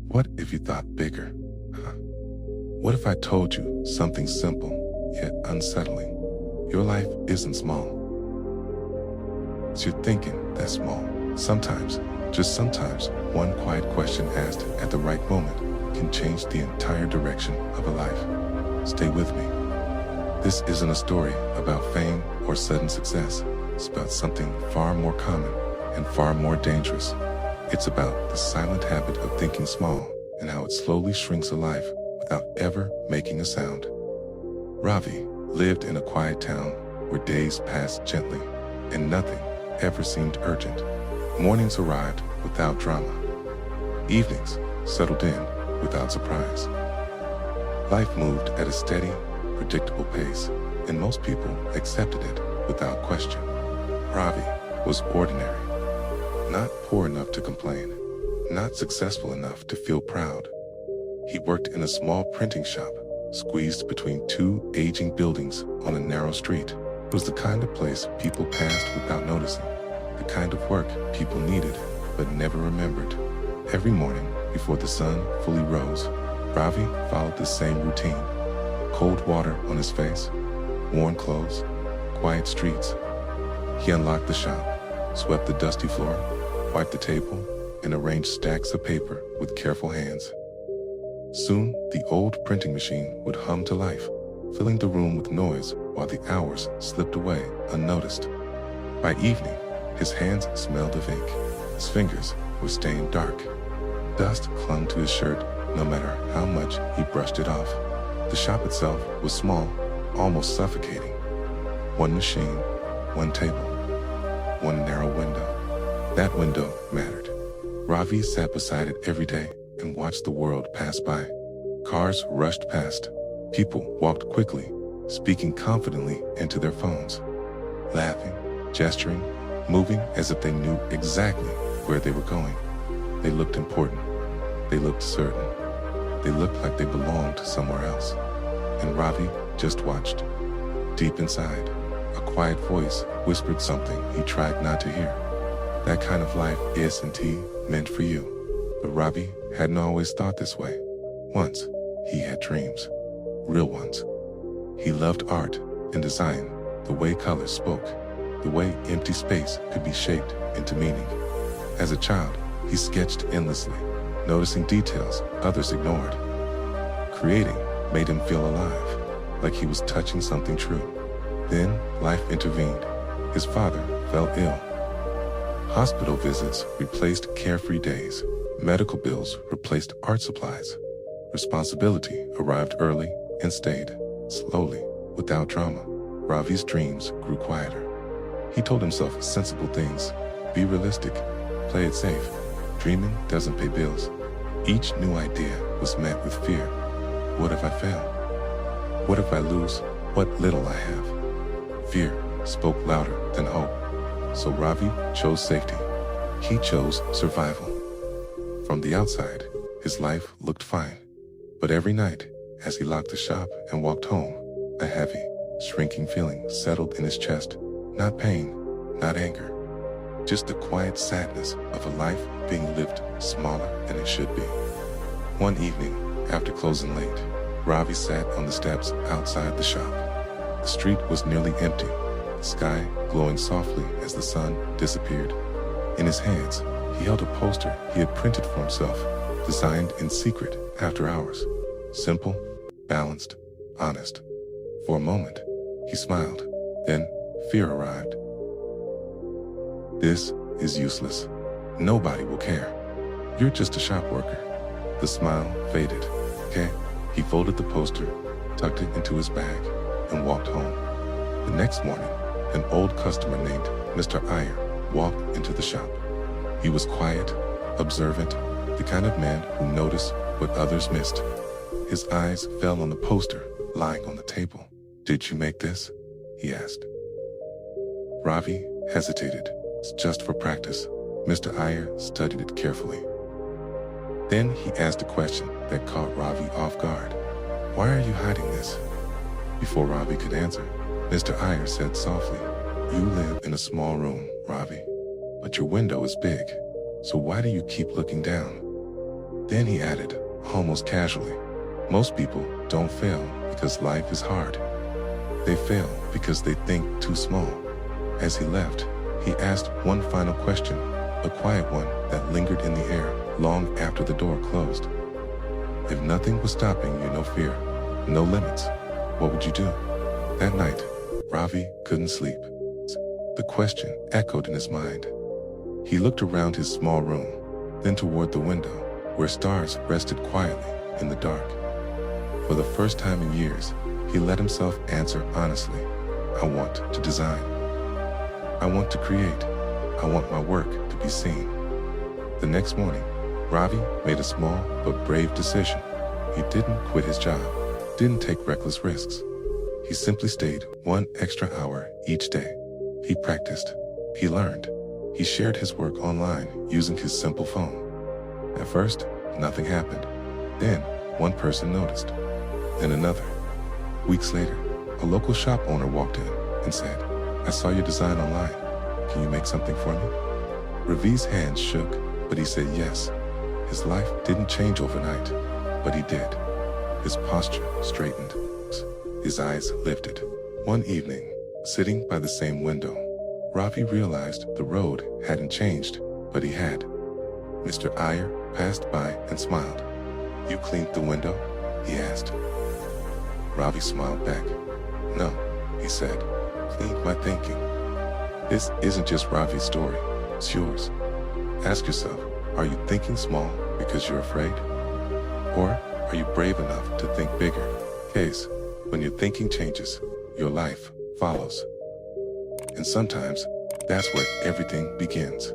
What if you thought bigger? Huh? What if I told you something simple, yet unsettling? Your life isn't small. It's your thinking that's small. Sometimes, just sometimes, one quiet question asked at the right moment can change the entire direction of a life. Stay with me. This isn't a story about fame or sudden success. It's about something far more common and far more dangerous. It's about the silent habit of thinking small and how it slowly shrinks a life without ever making a sound. Ravi lived in a quiet town where days passed gently and nothing ever seemed urgent. Mornings arrived without drama. Evenings settled in without surprise. Life moved at a steady, predictable pace, and most people accepted it without question. Ravi was ordinary, not poor enough to complain, not successful enough to feel proud. He worked in a small printing shop, squeezed between two aging buildings on a narrow street. It was the kind of place people passed without noticing, the kind of work people needed but never remembered. Every morning, before the sun fully rose, Ravi followed the same routine. Cold water on his face, worn clothes, quiet streets. He unlocked the shop, swept the dusty floor, wiped the table, and arranged stacks of paper with careful hands. Soon, the old printing machine would hum to life, filling the room with noise while the hours slipped away unnoticed. By evening, his hands smelled of ink. His fingers were stained dark. Dust clung to his shirt no matter how much he brushed it off. The shop itself was small, almost suffocating. One machine, one table, one narrow window. That window mattered. Ravi sat beside it every day and watched the world pass by. Cars rushed past. People walked quickly, speaking confidently into their phones, laughing, gesturing, moving as if they knew exactly where they were going. They looked important. They looked certain. They looked like they belonged somewhere else. And Ravi just watched. Deep inside, a quiet voice whispered something he tried not to hear. That kind of life isn't meant for you. But Ravi hadn't always thought this way. Once, he had dreams. Real ones. He loved art and design, the way colors spoke, the way empty space could be shaped into meaning. As a child, he sketched endlessly, noticing details others ignored. Creating made him feel alive, like he was touching something true. Then life intervened. His father fell ill. Hospital visits replaced carefree days. Medical bills replaced art supplies. Responsibility arrived early and stayed, slowly, without drama. Ravi's dreams grew quieter. He told himself sensible things. Be realistic. Play it safe. Dreaming doesn't pay bills. Each new idea was met with fear. What if I fail? What if I lose what little I have? Fear spoke louder than hope. So Ravi chose safety. He chose survival. From the outside, his life looked fine. But every night, as he locked the shop and walked home, a heavy, shrinking feeling settled in his chest. Not pain, not anger, just the quiet sadness of a life being lived smaller than it should be. One evening, after closing late, Ravi sat on the steps outside the shop. The street was nearly empty, the sky glowing softly as the sun disappeared. In his hands, he held a poster he had printed for himself, designed in secret after hours. Simple, balanced, honest. For a moment, he smiled. Then, fear arrived. This is useless. Nobody will care. You're just a shop worker. The smile faded. Okay? He folded the poster, tucked it into his bag, and walked home. The next morning, an old customer named Mr. Iyer walked into the shop. He was quiet, observant, the kind of man who noticed what others missed. His eyes fell on the poster lying on the table. Did you make this? He asked. Ravi hesitated. It's just for practice. Mr. Iyer studied it carefully. Then he asked a question that caught Ravi off guard. Why are you hiding this? Before Ravi could answer, Mr. Iyer said softly, You live in a small room, Ravi, but your window is big. So why do you keep looking down? Then he added, almost casually, most people don't fail because life is hard. They fail because they think too small. As he left, he asked one final question, a quiet one that lingered in the air long after the door closed. If nothing was stopping you, no fear, no limits, what would you do? That night, Ravi couldn't sleep. The question echoed in his mind. He looked around his small room, then toward the window, where stars rested quietly in the dark. For the first time in years, he let himself answer honestly, I want to design. I want to create. I want my work to be seen. The next morning, Ravi made a small but brave decision. He didn't quit his job, didn't take reckless risks. He simply stayed 1 extra hour each day. He practiced. He learned. He shared his work online using his simple phone. At first, nothing happened. Then, one person noticed. Then another. Weeks later, a local shop owner walked in and said, I saw your design online. Can you make something for me? Ravi's hands shook, but he said yes. His life didn't change overnight, but he did. His posture straightened. His eyes lifted. One evening, sitting by the same window, Ravi realized the road hadn't changed, but he had. Mr. Iyer passed by and smiled. You cleaned the window? He asked. Ravi smiled back. No, he said, cleaned my thinking. This isn't just Ravi's story, it's yours. Ask yourself, are you thinking small because you're afraid? Or are you brave enough to think bigger? Case, when your thinking changes, your life follows. And sometimes, that's where everything begins.